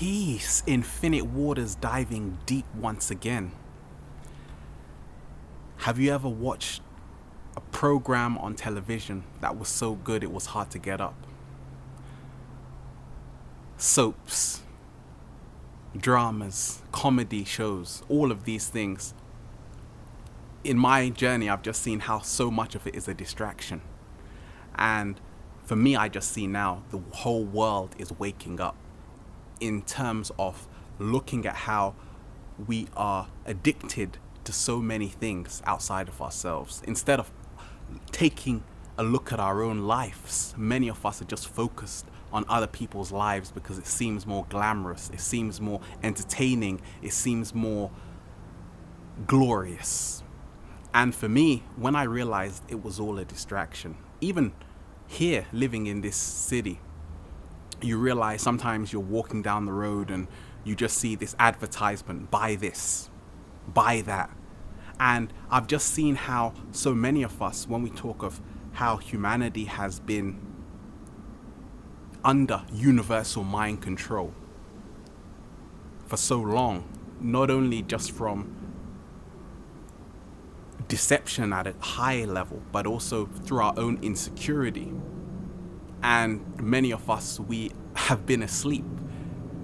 Peace, infinite waters diving deep once again. Have you ever watched a program on television that was so good it was hard to get up? Soaps, dramas, comedy shows, all of these things. In my journey, I've just seen how so much of it is a distraction. And for me, I just see now the whole world is waking up in terms of looking at how we are addicted to so many things outside of ourselves. Instead of taking a look at our own lives, many of us are just focused on other people's lives because it seems more glamorous, it seems more entertaining, it seems more glorious. And for me, when I realized it was all a distraction, even here living in this city, you realize sometimes you're walking down the road and you just see this advertisement, buy this, buy that. And I've just seen how so many of us, when we talk of how humanity has been under universal mind control for so long, not only just from deception at a high level, but also through our own insecurity. And many of us, we have been asleep.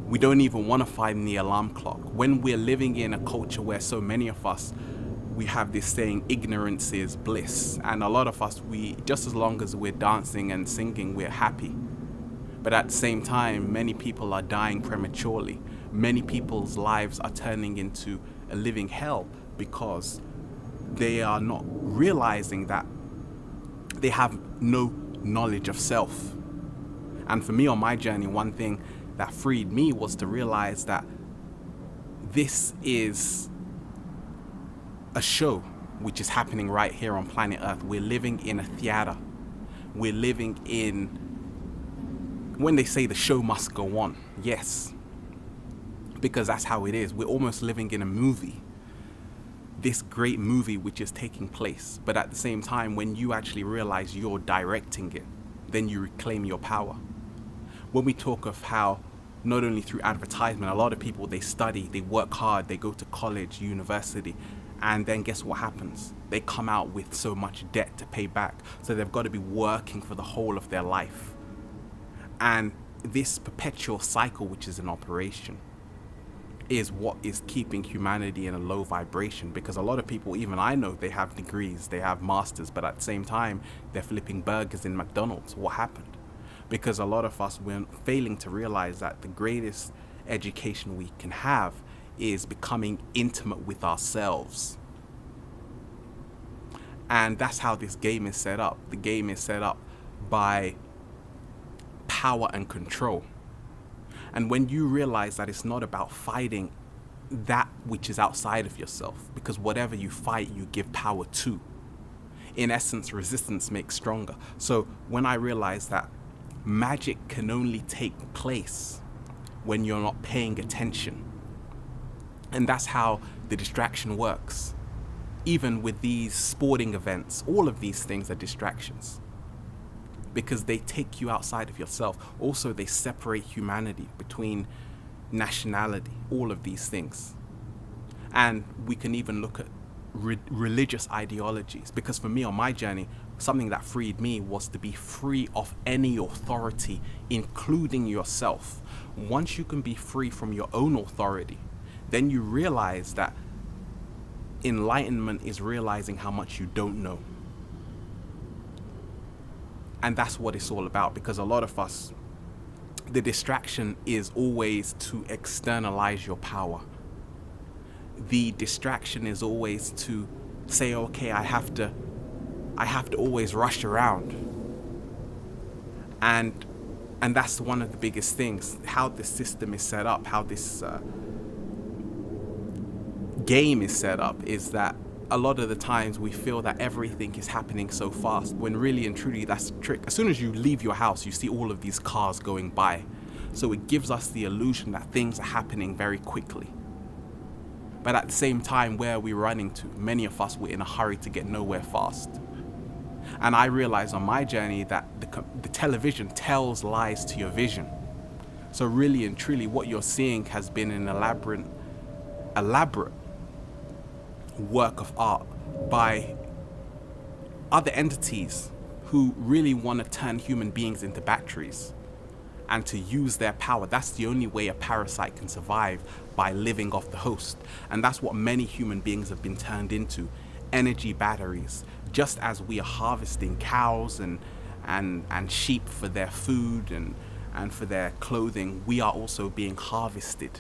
We don't even want to find the alarm clock. When we're living in a culture where so many of us, we have this saying, ignorance is bliss. And a lot of us, just as long as we're dancing and singing, we're happy. But at the same time, many people are dying prematurely. Many people's lives are turning into a living hell because they are not realizing that they have no knowledge of self. And for me on my journey, one thing that freed me was to realize that this is a show which is happening right here on planet Earth. We're living in a theater. We're living in, when they say the show must go on, yes, because that's how it is. We're almost living in a movie, this great movie which is taking place. But at the same time, when you actually realize you're directing it, then you reclaim your power. When we talk of how not only through advertisement, a lot of people, they study, they work hard, they go to college, university, and then guess what happens? They come out with so much debt to pay back. So they've got to be working for the whole of their life. And this perpetual cycle, which is in operation, is what is keeping humanity in a low vibration. Because a lot of people, even I know, they have degrees, they have masters, but at the same time, they're flipping burgers in McDonald's. What happened? Because a lot of us, we're failing to realize that the greatest education we can have is becoming intimate with ourselves. And that's how this game is set up. The game is set up by power and control. And when you realize that it's not about fighting that which is outside of yourself, because whatever you fight, you give power to. In essence, resistance makes stronger. So when I realized that magic can only take place when you're not paying attention. And that's how the distraction works. Even with these sporting events, all of these things are distractions because they take you outside of yourself. Also, they separate humanity between nationality, all of these things. And we can even look at religious ideologies, because for me on my journey, something that freed me was to be free of any authority, including yourself. Once you can be free from your own authority, then you realize that enlightenment is realizing how much you don't know. And that's what it's all about, because a lot of us, the distraction is always to externalize your power. The distraction is always to say, okay, I have to always rush around. And that's one of the biggest things, how the system is set up, how this game is set up, is that a lot of the times we feel that everything is happening so fast, when really and truly that's the trick. As soon as you leave your house, you see all of these cars going by. So it gives us the illusion that things are happening very quickly. But at the same time, where are we running to? Many of us were in a hurry to get nowhere fast. And I realized on my journey that the television tells lies to your vision. So really and truly, what you're seeing has been an elaborate work of art by other entities who really want to turn human beings into batteries and to use their power. That's the only way a parasite can survive, by living off the host. And that's what many human beings have been turned into, energy batteries. Just as we are harvesting cows and sheep for their food and for their clothing, we are also being harvested.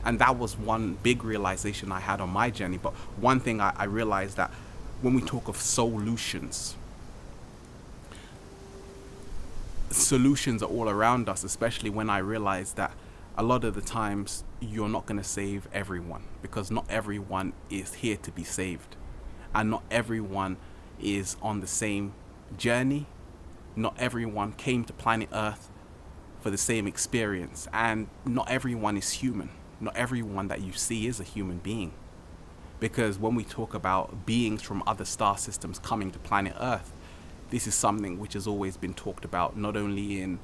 And that was one big realization I had on my journey. But one thing I realized, that when we talk of solutions are all around us, especially when I realized that a lot of the times you're not going to save everyone, because not everyone is here to be saved, and not everyone is on the same journey. Not everyone came to planet Earth for the same experience, and not everyone is human. Not everyone that you see is a human being. Because when we talk about beings from other star systems coming to planet Earth, this is something which has always been talked about, not only in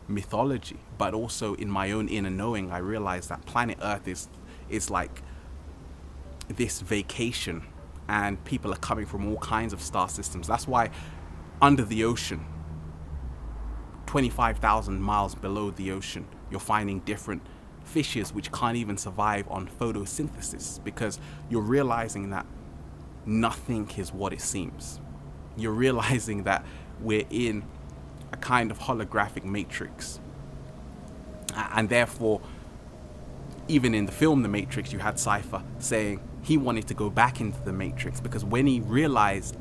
mythology, but also in my own inner knowing. I realized that planet Earth is like this vacation, and people are coming from all kinds of star systems. That's why under the ocean, 25,000 miles below the ocean, you're finding different fishes which can't even survive on photosynthesis, because you're realizing that nothing is what it seems. You're realizing that we're in a kind of holographic matrix. And therefore, even in the film The Matrix, you had Cypher saying he wanted to go back into the Matrix, because when he realized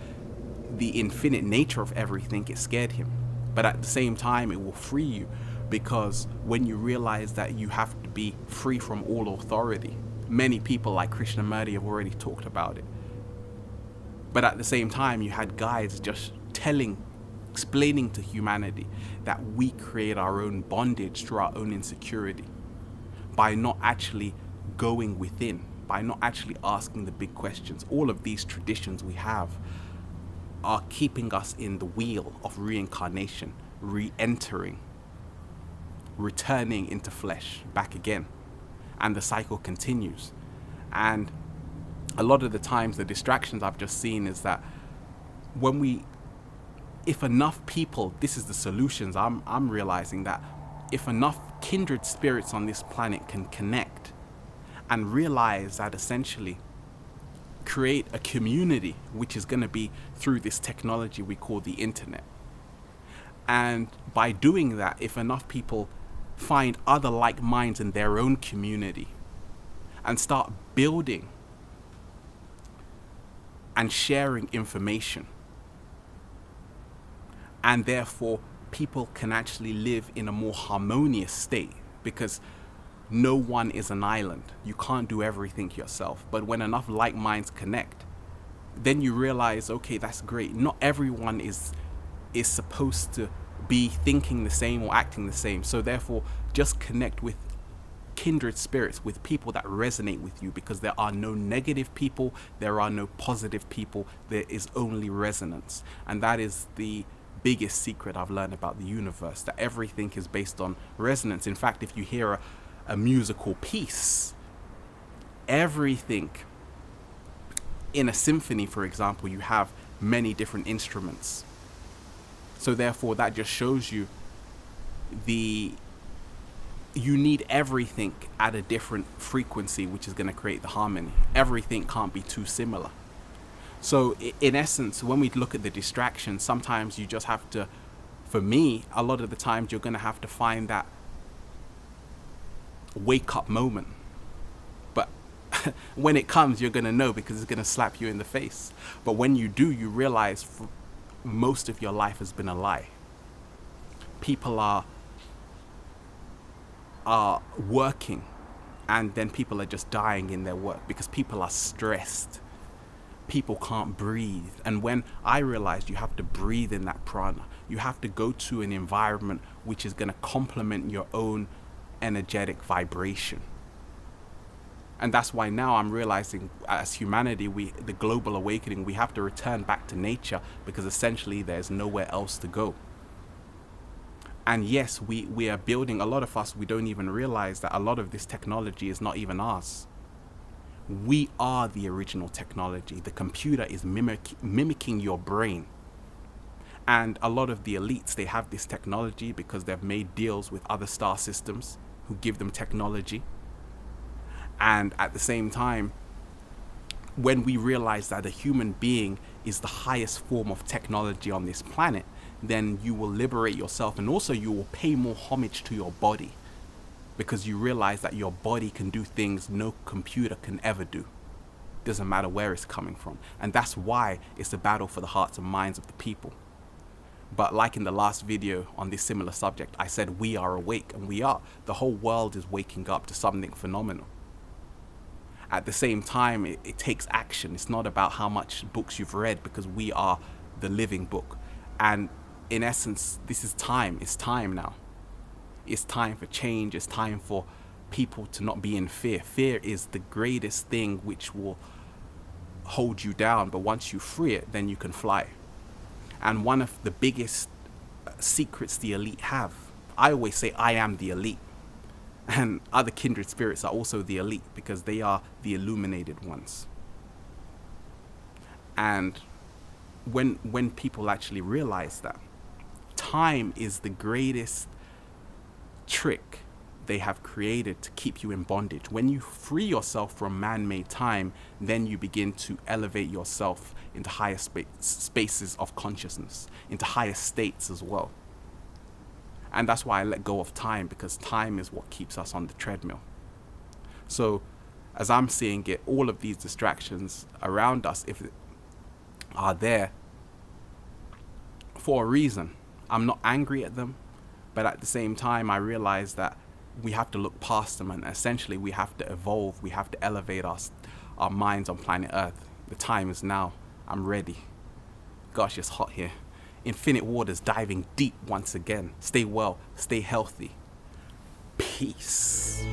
the infinite nature of everything, it scared him. But at the same time, it will free you, because when you realize that you have to be free from all authority, many people like Krishnamurti have already talked about it. But at the same time, you had guides just explaining to humanity that we create our own bondage through our own insecurity, by not actually going within, by not actually asking the big questions. All of these traditions we have are keeping us in the wheel of reincarnation, re-entering, returning into flesh back again. And the cycle continues. And a lot of the times, the distractions I've just seen is that if enough people, this is the solutions, I'm realizing that if enough kindred spirits on this planet can connect and realize that essentially create a community, which is going to be through this technology we call the internet. And by doing that, if enough people find other like minds in their own community and start building and sharing information, and therefore people can actually live in a more harmonious state, because no one is an island. You can't do everything yourself. But when enough like minds connect, then you realize, okay, that's great. Not everyone is supposed to be thinking the same or acting the same. So therefore, just connect with kindred spirits, with people that resonate with you, because there are no negative people, there are no positive people, there is only resonance. And that is the biggest secret I've learned about the universe, that everything is based on resonance. In fact, if you hear a musical piece, everything in a symphony, for example, you have many different instruments. So therefore, that just shows you you need everything at a different frequency, which is going to create the harmony. Everything can't be too similar. So in essence, when we look at the distractions, sometimes you just have to, for me, a lot of the times you're going to have to find that wake up moment. But when it comes, you're going to know, because it's going to slap you in the face. But when you do, you realize most of your life has been a lie. People are working, and then people are just dying in their work because people are stressed. People can't breathe. And when I realized you have to breathe in that prana, you have to go to an environment which is going to complement your own energetic vibration. And that's why now I'm realizing, as humanity, the global awakening, we have to return back to nature, because essentially there's nowhere else to go. And yes, we are building, a lot of us, we don't even realize that a lot of this technology is not even ours. We are the original technology. The computer is mimicking your brain. And a lot of the elites, they have this technology because they've made deals with other star systems who give them technology. And at the same time, when we realize that a human being is the highest form of technology on this planet, then you will liberate yourself, and also you will pay more homage to your body, because you realize that your body can do things no computer can ever do. Doesn't matter where it's coming from. And that's why it's a battle for the hearts and minds of the people. But like in the last video on this similar subject, I said we are awake, and we are. The whole world is waking up to something phenomenal. At the same time, it takes action. It's not about how much books you've read, because we are the living book. And in essence, this is time. It's time now. It's time for change. It's time for people to not be in fear. Fear is the greatest thing which will hold you down, but once you free it, then you can fly. And one of the biggest secrets the elite have, I always say I am the elite. And other kindred spirits are also the elite, because they are the illuminated ones. And when people actually realize that, time is the greatest trick they have created to keep you in bondage. When you free yourself from man-made time, then you begin to elevate yourself into higher spaces of consciousness, into higher states as well. And that's why I let go of time, because time is what keeps us on the treadmill. So as I'm seeing it, all of these distractions around us, if are there for a reason. I'm not angry at them, but at the same time, I realize that we have to look past them, and essentially we have to evolve. We have to elevate our minds on planet Earth. The time is now. I'm ready. Gosh, it's hot here. Infinite waters diving deep once again. Stay well, stay healthy. Peace.